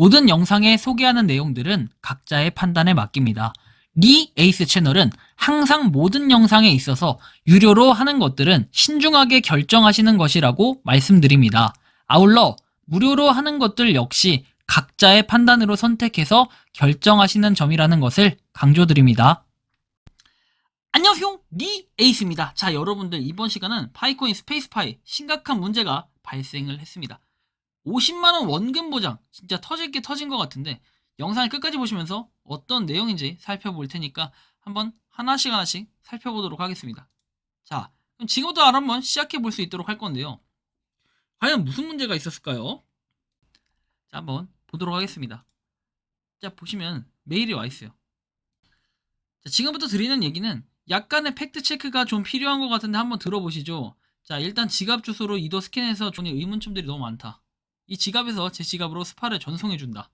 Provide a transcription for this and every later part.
모든 영상에 소개하는 내용들은 각자의 판단에 맡깁니다. 리 에이스 채널은 항상 모든 영상에 있어서 유료로 하는 것들은 신중하게 결정하시는 것이라고 말씀드립니다. 아울러 무료로 하는 것들 역시 각자의 판단으로 선택해서 결정하시는 점이라는 것을 강조드립니다. 안녕하세요, 리 에이스입니다. 자, 여러분들 이번 시간은 파이코인 스페이스파이 심각한 문제가 발생을 했습니다. 50만원 원금 보장, 진짜 터질 게 터진 것 같은데 영상을 끝까지 보시면서 어떤 내용인지 살펴볼 테니까 한번 하나씩 살펴보도록 하겠습니다. 자, 그럼 지금부터 한번 시작해 볼 수 있도록 할 건데요. 과연 무슨 문제가 있었을까요? 자, 한번 보도록 하겠습니다. 자, 보시면 메일이 와 있어요. 자, 지금부터 드리는 얘기는 약간의 팩트 체크가 좀 필요한 것 같은데 한번 들어보시죠. 자, 일단 지갑 주소로 이도 스캔해서 존의 의문점들이 너무 많다. 이 지갑에서 제 지갑으로 스파를 전송해준다.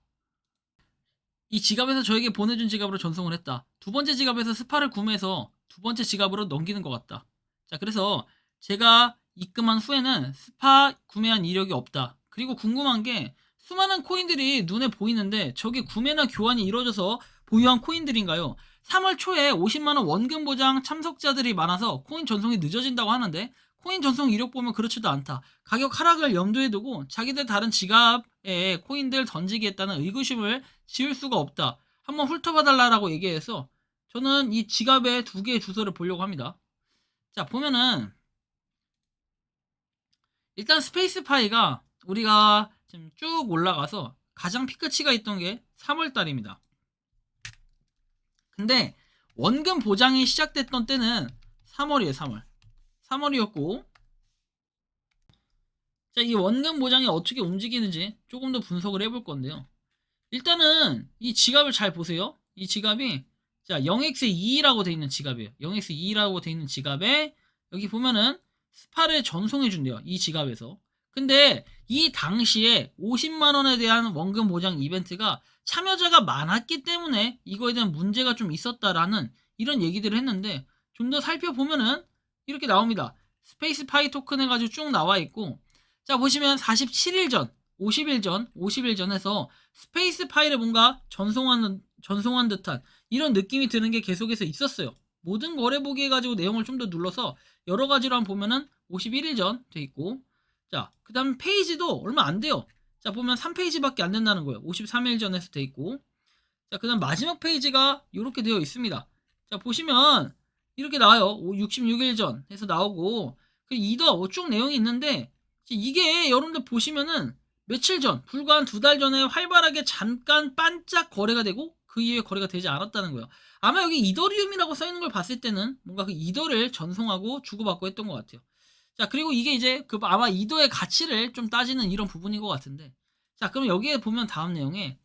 이 지갑에서 저에게 보내준 지갑으로 전송을 했다. 두 번째 지갑에서 스파를 구매해서 두 번째 지갑으로 넘기는 것 같다. 자, 그래서 제가 입금한 후에는 스파 구매한 이력이 없다. 그리고 궁금한 게 수많은 코인들이 눈에 보이는데 저게 구매나 교환이 이루어져서 보유한 코인들인가요? 3월 초에 50만원 원금 보장 참석자들이 많아서 코인 전송이 늦어진다고 하는데 코인 전송 이력 보면 그렇지도 않다. 가격 하락을 염두에 두고 자기들 다른 지갑에 코인들 던지겠다는 의구심을 지울 수가 없다. 한번 훑어봐달라고 얘기해서 저는 이 지갑에 두 개의 주소를 보려고 합니다. 자, 보면은 일단 스페이스파이가 우리가 지금 쭉 올라가서 가장 피크치가 있던 게 3월달입니다. 근데 원금 보장이 시작됐던 때는 3월이에요. 3월이었고, 자, 이 원금 보장이 어떻게 움직이는지 조금 더 분석을 해볼 건데요. 일단은 이 지갑을 잘 보세요. 이 지갑이 자 0x2라고 되어 있는 지갑이에요. 0x2라고 되어 있는 지갑에 여기 보면은 스파를 전송해 준대요. 이 지갑에서. 근데 이 당시에 50만원에 대한 원금 보장 이벤트가 참여자가 많았기 때문에 이거에 대한 문제가 좀 있었다라는 이런 얘기들을 했는데 좀 더 살펴보면은 이렇게 나옵니다. 스페이스파이 토큰 해가지고 쭉 나와 있고, 자 보시면 47일 전 50일 전에서 스페이스 파일에 뭔가 전송한 듯한 이런 느낌이 드는 게 계속해서 있었어요. 모든 거래 보기 해가지고 내용을 좀 더 눌러서 여러 가지로 한번 보면은 51일 전 돼 있고, 자, 그 다음 페이지도 얼마 안 돼요. 자, 보면 3페이지밖에 안 된다는 거예요. 53일 전에서 돼 있고, 자, 그 다음 마지막 페이지가 이렇게 되어 있습니다. 자, 보시면 이렇게 나와요. 66일 전 해서 나오고, 그 이더 쭉 내용이 있는데, 이게 여러분들 보시면은 며칠 전, 불과 한 두 달 전에 활발하게 잠깐 반짝 거래가 되고 그 이후에 거래가 되지 않았다는 거예요. 아마 여기 이더리움이라고 써있는 걸 봤을 때는 뭔가 그 이더를 전송하고 주고받고 했던 것 같아요. 자, 그리고 이게 이제 그 아마 이더의 가치를 좀 따지는 이런 부분인 것 같은데, 자, 그럼 여기에 보면 다음 내용에,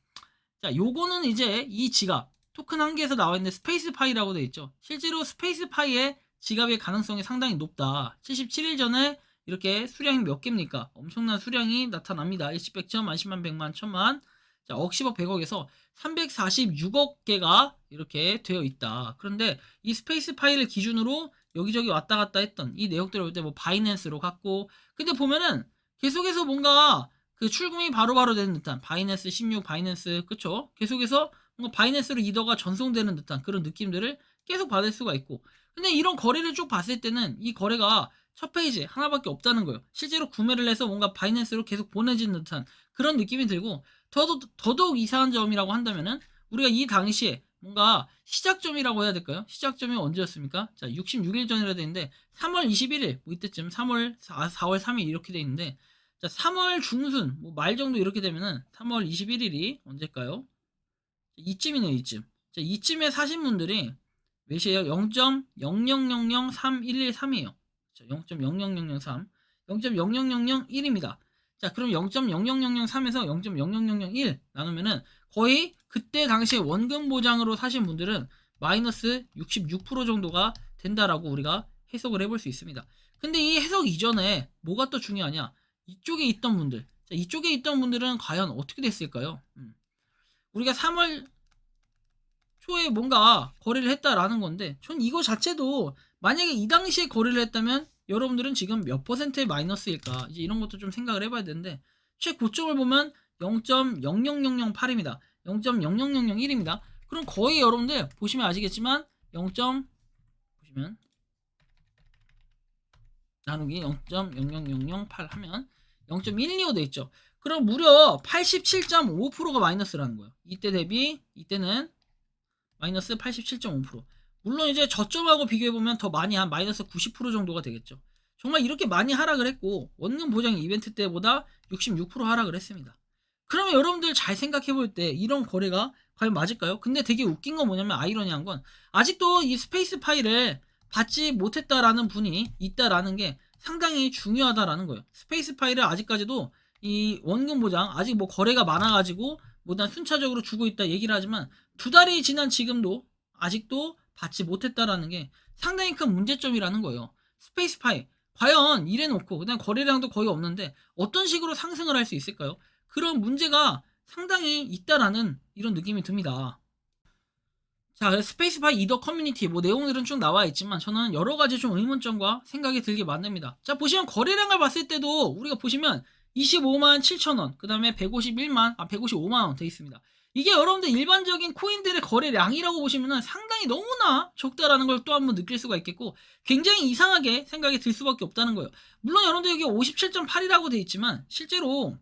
자, 요거는 이제 이 지갑 토큰 한 개에서 나와 있는 스페이스파이라고 되어 있죠. 실제로 스페이스파이의 지갑의 가능성이 상당히 높다. 77일 전에 이렇게 수량이 몇 개입니까? 엄청난 수량이 나타납니다. 일시 100천, 만십만, 백만, 천만, 자, 억십억, 백억에서 346억 개가 이렇게 되어 있다. 그런데 이 스페이스 파일을 기준으로 여기저기 왔다 갔다 했던 이 내역들을 볼 때 뭐 바이낸스로 갔고, 근데 보면은 계속해서 뭔가 그 출금이 바로바로 되는 듯한 바이낸스 16, 바이낸스, 그쵸? 계속해서 뭔가 바이낸스로 이더가 전송되는 듯한 그런 느낌들을 계속 받을 수가 있고, 근데 이런 거래를 쭉 봤을 때는 이 거래가 첫 페이지에 하나밖에 없다는 거예요. 실제로 구매를 해서 뭔가 바이낸스로 계속 보내지는 듯한 그런 느낌이 들고, 더더욱 이상한 점이라고 한다면은 우리가 이 당시에 뭔가 시작점이라고 해야 될까요? 시작점이 언제였습니까? 자, 66일 전이라 돼 있는데 3월 21일 뭐 이때쯤 4월 3일 이렇게 돼 있는데, 자, 3월 중순 뭐 말 정도 이렇게 되면은 3월 21일이 언제일까요? 이쯤이네요, 이쯤. 자, 이쯤에 사신 분들이 몇이에요? 0.0000311이에요. 0.00003, 0.00001입니다. 자, 그럼 0.00003에서 0.00001 나누면은 거의 그때 당시에 원금 보장으로 사신 분들은 마이너스 66% 정도가 된다라고 우리가 해석을 해볼 수 있습니다. 근데 이 해석 이전에 뭐가 또 중요하냐? 이쪽에 있던 분들, 자, 이쪽에 있던 분들은 과연 어떻게 됐을까요? 우리가 3월 초에 뭔가 거래를 했다라는 건데, 전 이거 자체도 만약에 이 당시에 거래를 했다면 여러분들은 지금 몇 퍼센트의 마이너스일까, 이제 이런 것도 좀 생각을 해봐야 되는데, 최고점을 보면 0.00008입니다. 0.00001입니다. 그럼 거의 여러분들 보시면 아시겠지만 0. 보시면 나누기 0.00008 하면 0.125 돼 있죠. 그럼 무려 87.5%가 마이너스라는 거예요. 이때 대비 이때는 마이너스 87.5%. 물론 이제 저점하고 비교해보면 더 많이 한 마이너스 90% 정도가 되겠죠. 정말 이렇게 많이 하락을 했고 원금 보장 이벤트 때보다 66% 하락을 했습니다. 그러면 여러분들 잘 생각해볼 때 이런 거래가 과연 맞을까요? 근데 되게 웃긴 건 뭐냐면 아이러니한 건 아직도 이 스페이스 파일을 받지 못했다라는 분이 있다라는 게 상당히 중요하다라는 거예요. 스페이스 파일을 아직까지도 이 원금 보장 아직 뭐 거래가 많아가지고 뭐난 순차적으로 주고 있다 얘기를 하지만 2달이 지난 지금도 아직도 받지 못했다라는 게 상당히 큰 문제점이라는 거예요. 스페이스 파일 과연 이래놓고 그다음 거래량도 거의 없는데 어떤 식으로 상승을 할 수 있을까요? 그런 문제가 상당히 있다라는 이런 느낌이 듭니다. 자, 스페이스파이 이더 커뮤니티 뭐 내용들은 쭉 나와 있지만 저는 여러 가지 좀 의문점과 생각이 들게 만듭니다. 자, 보시면 거래량을 봤을 때도 우리가 보시면 25만 7천원, 그 다음에 155만 원 돼 있습니다. 이게 여러분들 일반적인 코인들의 거래량이라고 보시면은 상당히 너무나 적다라는 걸 또 한번 느낄 수가 있겠고 굉장히 이상하게 생각이 들 수밖에 없다는 거예요. 물론 여러분들 여기 57.8이라고 돼 있지만 실제로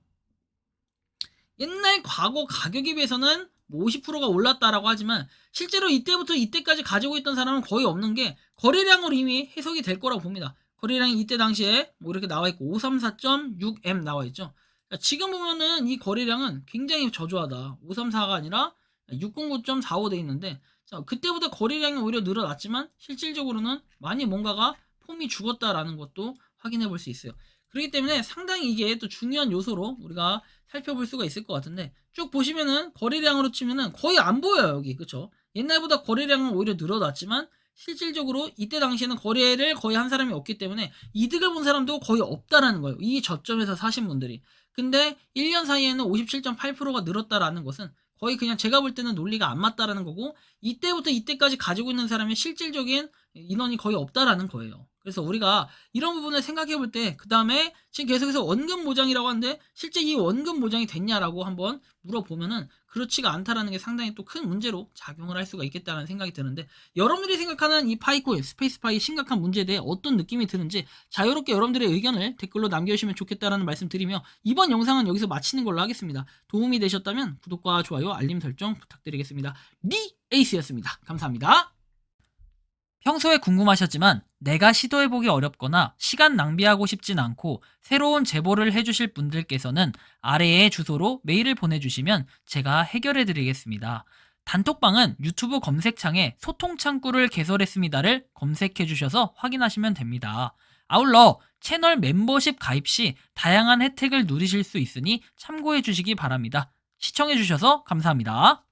옛날 과거 가격에 비해서는 뭐 50%가 올랐다라고 하지만 실제로 이때부터 이때까지 가지고 있던 사람은 거의 없는 게 거래량으로 이미 해석이 될 거라고 봅니다. 거래량이 이때 당시에 뭐 이렇게 나와 있고 534.6M 나와 있죠. 지금 보면은 이 거래량은 굉장히 저조하다. 534가 아니라 609.45 돼 있는데 자, 그때보다 거래량이 오히려 늘어났지만 실질적으로는 많이 뭔가가 폼이 죽었다라는 것도 확인해 볼 수 있어요. 그렇기 때문에 상당히 이게 또 중요한 요소로 우리가 살펴볼 수가 있을 것 같은데 쭉 보시면은 거래량으로 치면은 거의 안 보여요 여기 그쵸? 옛날보다 거래량은 오히려 늘어났지만 실질적으로 이때 당시에는 거래를 거의 한 사람이 없기 때문에 이득을 본 사람도 거의 없다라는 거예요. 이 저점에서 사신 분들이. 근데 1년 사이에는 57.8%가 늘었다라는 것은 거의 그냥 제가 볼 때는 논리가 안 맞다라는 거고 이때부터 이때까지 가지고 있는 사람의 실질적인 인원이 거의 없다라는 거예요. 그래서 우리가 이런 부분을 생각해 볼 때 그 다음에 지금 계속해서 원금 보장이라고 하는데 실제 이 원금 보장이 됐냐라고 한번 물어보면은 그렇지가 않다라는 게 상당히 또 큰 문제로 작용을 할 수가 있겠다는 생각이 드는데 여러분들이 생각하는 이 파이코인 스페이스파이 심각한 문제에 대해 어떤 느낌이 드는지 자유롭게 여러분들의 의견을 댓글로 남겨주시면 좋겠다라는 말씀 드리며 이번 영상은 여기서 마치는 걸로 하겠습니다. 도움이 되셨다면 구독과 좋아요 알림 설정 부탁드리겠습니다. 리 에이스였습니다. 감사합니다. 평소에 궁금하셨지만 내가 시도해보기 어렵거나 시간 낭비하고 싶진 않고 새로운 제보를 해주실 분들께서는 아래의 주소로 메일을 보내주시면 제가 해결해드리겠습니다. 단톡방은 유튜브 검색창에 소통창구를 개설했습니다를 검색해주셔서 확인하시면 됩니다. 아울러 채널 멤버십 가입 시 다양한 혜택을 누리실 수 있으니 참고해주시기 바랍니다. 시청해주셔서 감사합니다.